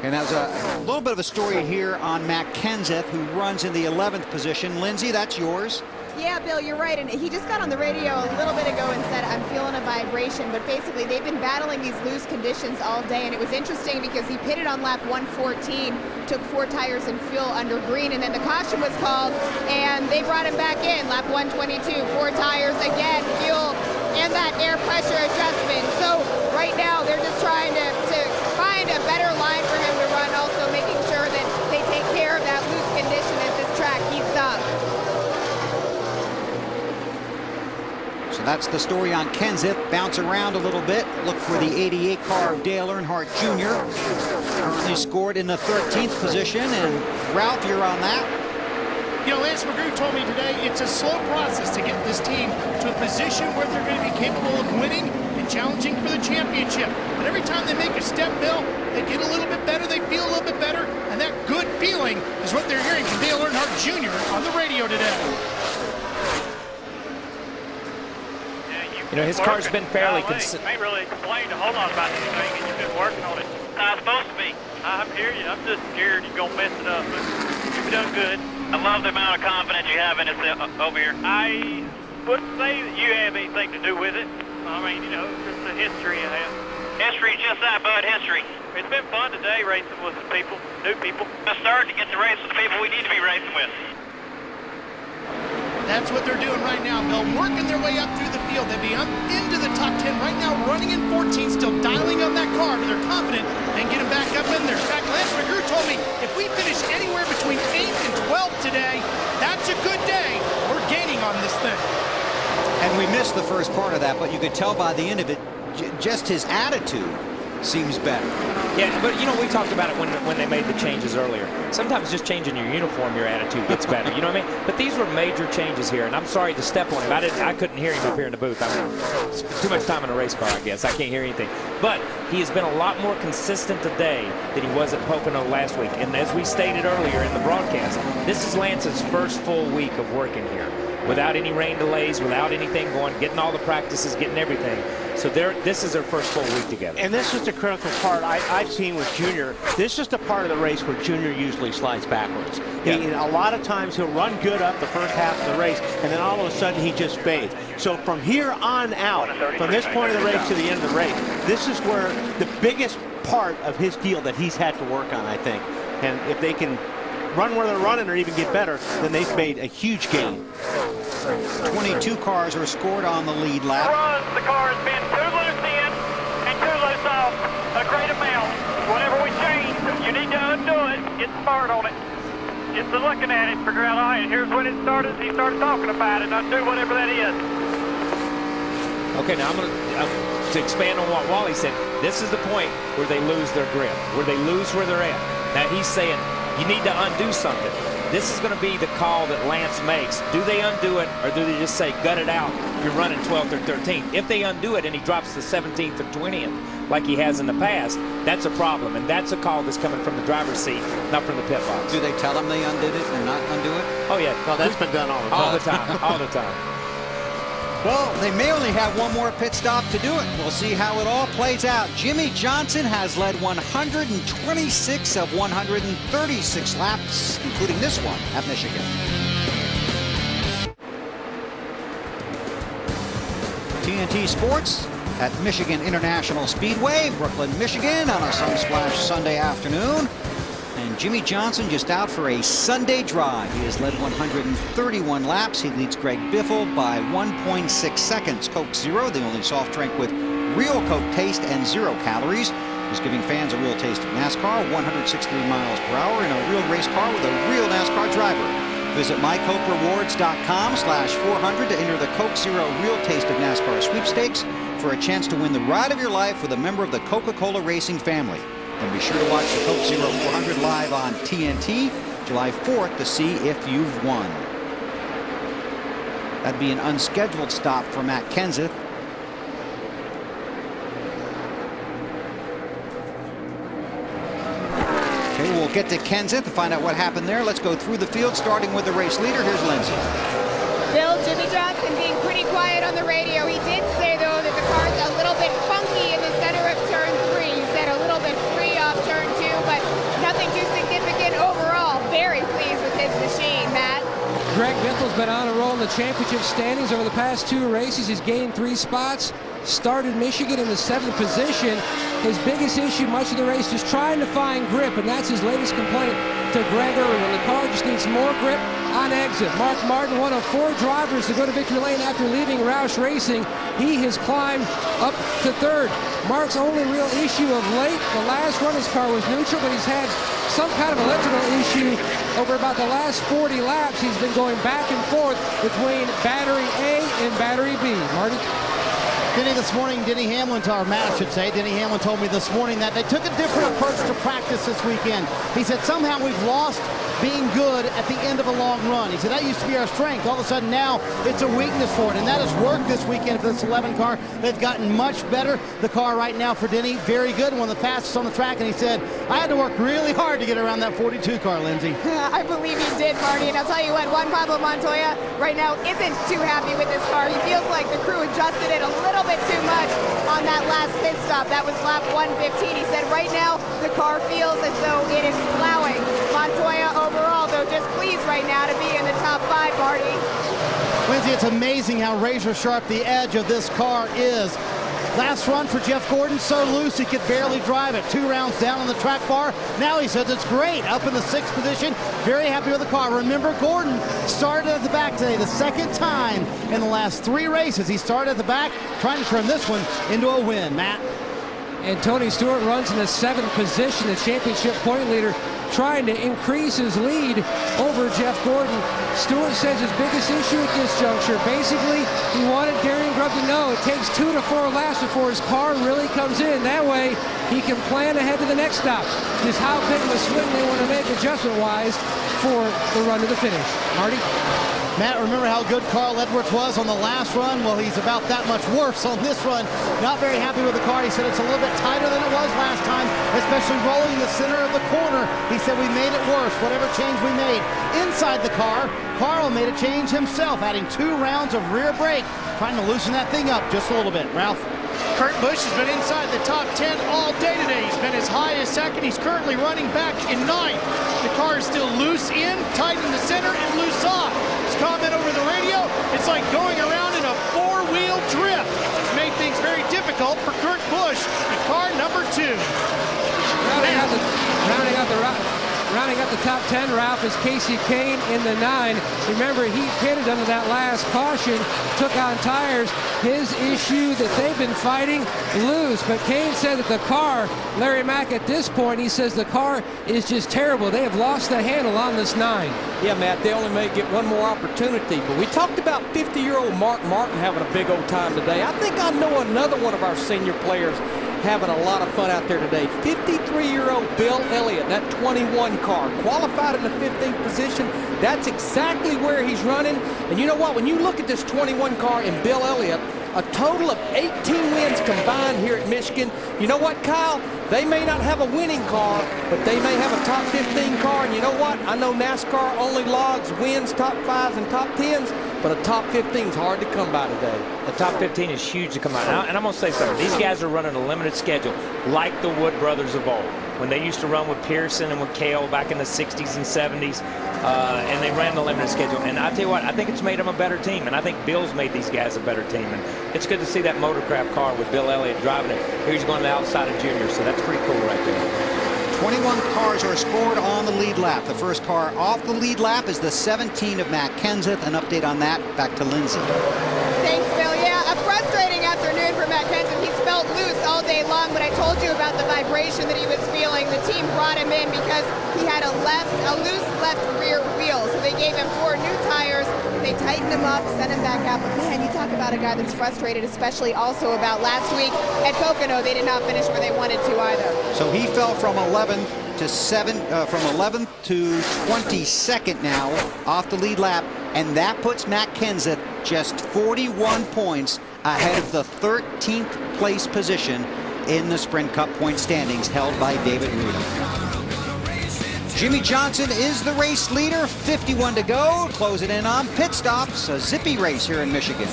And that was a little bit of a story here on Matt Kenseth, who runs in the 11th position. Lindsay, that's yours. Yeah, Bill, you're right. And he just got on the radio a little bit ago and said, I'm feeling a vibration. But basically, they've been battling these loose conditions all day. And it was interesting because he pitted on lap 114, took 4 tires and fuel under green. And then the caution was called, and they brought him back in. Lap 122, 4 tires again, fuel, and that air pressure adjustment. So right now, they're just trying to find a better line for him to run, also making sure that they take care of that loose condition as this track heats up. So that's the story on Kenseth. Bounce around a little bit. Look for the 88 car of Dale Earnhardt Jr. Currently scored in the 13th position. And Ralph, you're on that. You know, Lance McGrew told me today it's a slow process to get this team to a position where they're going to be capable of winning and challenging for the championship. But every time they make a step, Bill, they get a little bit better, they feel a little bit better, and that good feeling is what they're hearing from Dale Earnhardt Jr. on the radio today. You know, his car's been fairly consistent. I ain't really complained a whole lot about anything, and you've been working on it. Not supposed to be. I hear you. I'm just scared you're going to mess it up, but you've done good. I love the amount of confidence you have in it over here. I wouldn't say that you have anything to do with it. I mean, you know, it's the history I have. History's just that, bud, history. It's been fun today racing with some people, new people. Just starting to get to race with the people we need to be racing with. That's what they're doing right now, Bill, working their way up through the field. They'll be up into the top 10 right now, running in 14, still dialing on that car, but they're confident and get them back up in there. In fact, Lance McGrew told me if we finish anywhere between 8 and 12 today, that's a good day. We're gaining on this thing. And we missed the first part of that, but you could tell by the end of it, just his attitude seems better. Yeah, but you know, we talked about it when they made the changes earlier. Sometimes just changing your uniform, your attitude gets better. You know what I mean? But these were major changes here, and I'm sorry to step on him. I couldn't hear him up here in the booth. I mean, it's too much time in a race car, I guess. I can't hear anything. But he has been a lot more consistent today than he was at Pocono last week. And as we stated earlier in the broadcast, this is Lance's first full week of working here, without any rain delays, without anything going, getting all the practices, getting everything. So this is their first full week together. And this is the critical part I've seen with Junior. This is just a part of the race where Junior usually slides backwards. A lot of times he'll run good up the first half of the race, and then all of a sudden he just fades. So from here on out, from this point of the race to the end of the race, this is where the biggest part of his deal that he's had to work on, I think. And if they can run where they're running or even get better, then they've made a huge gain. 22 cars were scored on the lead lap. The car has been too loose in and too loose off a great amount. Whatever we change, you need to undo it, get smart on it. Get to looking at it, figure out, all right, here's when it started. He started talking about it, undo whatever that is. Okay, now I'm going to expand on what Wally said. This is the point where they lose their grip, where they lose where they're at. Now he's saying, you need to undo something. This is going to be the call that Lance makes. Do they undo it, or do they just say, gut it out, you're running 12th or 13th? If they undo it and he drops the 17th or 20th, like he has in the past, that's a problem. And that's a call that's coming from the driver's seat, not from the pit box. Do they tell him they undid it and not undo it? Oh, yeah. Well, that's been done all the time. All the time. All the time. Well, they may only have one more pit stop to do it. We'll see how it all plays out. Jimmie Johnson has led 126 of 136 laps, including this one at Michigan. TNT Sports at Michigan International Speedway, Brooklyn, Michigan, on a Sunsplash Sunday afternoon. And Jimmie Johnson just out for a Sunday drive. He has led 131 laps. He leads Greg Biffle by 1.6 seconds. Coke Zero, the only soft drink with real Coke taste and 0 calories, is giving fans a real taste of NASCAR. 163 miles per hour in a real race car with a real NASCAR driver. Visit mycokerewards.com/400 to enter the Coke Zero Real Taste of NASCAR sweepstakes for a chance to win the ride of your life with a member of the Coca-Cola racing family. And be sure to watch the Coke Zero 400 live on TNT July 4th to see if you've won. That'd be an unscheduled stop for Matt Kenseth. Okay, we'll get to Kenseth to find out what happened there. Let's go through the field, starting with the race leader. Here's Lindsay. Bill, Jimmie Johnson being pretty quiet on the radio. He did say, though, that the car's a little bit funky in the center of turn 3. He said a little bit free off turn 2, but been on a roll in the championship standings over the past 2 races. He's gained 3 spots. Started Michigan in the 7th position. His biggest issue much of the race is trying to find grip, and that's his latest complaint to Greg Irwin. The car just needs more grip on exit. Mark Martin, one of 4 drivers to go to victory lane after leaving Roush Racing. He has climbed up to 3rd. Mark's only real issue of late, the last run his car was neutral, but he's had some kind of electrical issue over about the last 40 laps. He's been going back and forth between battery A and battery B. Marty? Denny, this morning, Denny Hamlin, or Matt, I should say, Denny Hamlin told me this morning that they took a different approach to practice this weekend. He said, somehow we've lost being good at the end of a long run. He said, that used to be our strength. All of a sudden now, it's a weakness for it. And that has worked this weekend for this 11 car. They've gotten much better. The car right now for Denny, very good, one of the fastest on the track. And he said, I had to work really hard to get around that 42 car, Lindsay. I believe he did, Marty. And I'll tell you what, Juan Pablo Montoya right now isn't too happy with this car. He feels like the crew adjusted it a little bit too much on that last pit stop. That was lap 115. He said right now the car feels as though it is plowing. Montoya overall, though, just pleased right now to be in the top 5, Marty. Lindsay, it's amazing how razor sharp the edge of this car is. Last run for Jeff Gordon, so loose he could barely drive it. 2 rounds down on the track bar. Now he says it's great. Up in the 6th position. Very happy with the car. Remember, Gordon started at the back today. The 2nd time in the last 3 races. He started at the back, trying to turn this one into a win. Matt? And Tony Stewart runs in the 7th position, the championship point leader, trying to increase his lead over Jeff Gordon. Stewart says his biggest issue at this juncture, basically, he wanted Gary and Grubb to know it takes 2 to 4 laps before his car really comes in. That way, he can plan ahead to the next stop. Just how big of a swing they want to make adjustment-wise for the run to the finish. Marty? Matt, remember how good Carl Edwards was on the last run? Well, he's about that much worse on this run. Not very happy with the car. He said it's a little bit tighter than it was last time, especially rolling the center of the corner. He said we made it worse, whatever change we made. Inside the car, Carl made a change himself, adding 2 rounds of rear brake, trying to loosen that thing up just a little bit. Ralph? Kurt Busch has been inside the top 10 all day today. He's been as high as 2nd. He's currently running back in 9th. The car is still loose in, tight in the center, and loose off. His comment over the radio, it's like going around in a 4-wheel drift. It's made things very difficult for Kurt Busch in car number 2. Rounding out the top 10, Ralph, is Casey Kane in the 9. Remember, he pitted under that last caution, took on tires. His issue that they've been fighting, loose. But Kane said that the car, Larry Mack, at this point, he says the car is just terrible. They have lost the handle on this 9. Yeah, Matt, they only may get one more opportunity. But we talked about 50-year-old Mark Martin having a big old time today. I think I know another one of our senior players having a lot of fun out there today. 53-year-old Bill Elliott, that 21 car, qualified in the 15th position. That's exactly where he's running. And you know what? When you look at this 21 car in Bill Elliott, a total of 18 wins combined here at Michigan. You know what, Kyle? They may not have a winning car, but they may have a top 15 car. And you know what? I know NASCAR only logs wins, top 5s and top 10s, but a top 15 is hard to come by today. The top 15 is huge to come out. And I'm going to say something. These guys are running a limited schedule like the Wood brothers of old. When they used to run with Pearson and with Cale back in the 60s and 70s, and they ran the limited schedule. And I tell you what, I think it's made them a better team, and I think Bill's made these guys a better team. And it's good to see that Motorcraft car with Bill Elliott driving it. Here he's going to the outside of Junior, so that's pretty cool right there. 21 cars are scored on the lead lap. The first car off the lead lap is the 17 of Matt Kenseth. An update on that, back to Lindsay. Thanks, Bill. Yeah, a frustrating afternoon for Matt Kenseth. He's felt loose all day long, but I told you about the vibration that he was feeling. The team brought him in because he had a loose left rear wheel. So they gave him 4 new tires. They tightened him up, sent him back out. But man, you talk about a guy that's frustrated, especially also about last week at Pocono. They did not finish where they wanted to either. So he fell from 11th to 11th to 22nd now off the lead lap, and that puts Matt Kenseth just 41 points ahead of the 13th place position in the Sprint Cup point standings held by David Rudy. Jimmy Johnson is the race leader, 51 to go, closing in on pit stops, a zippy race here in Michigan.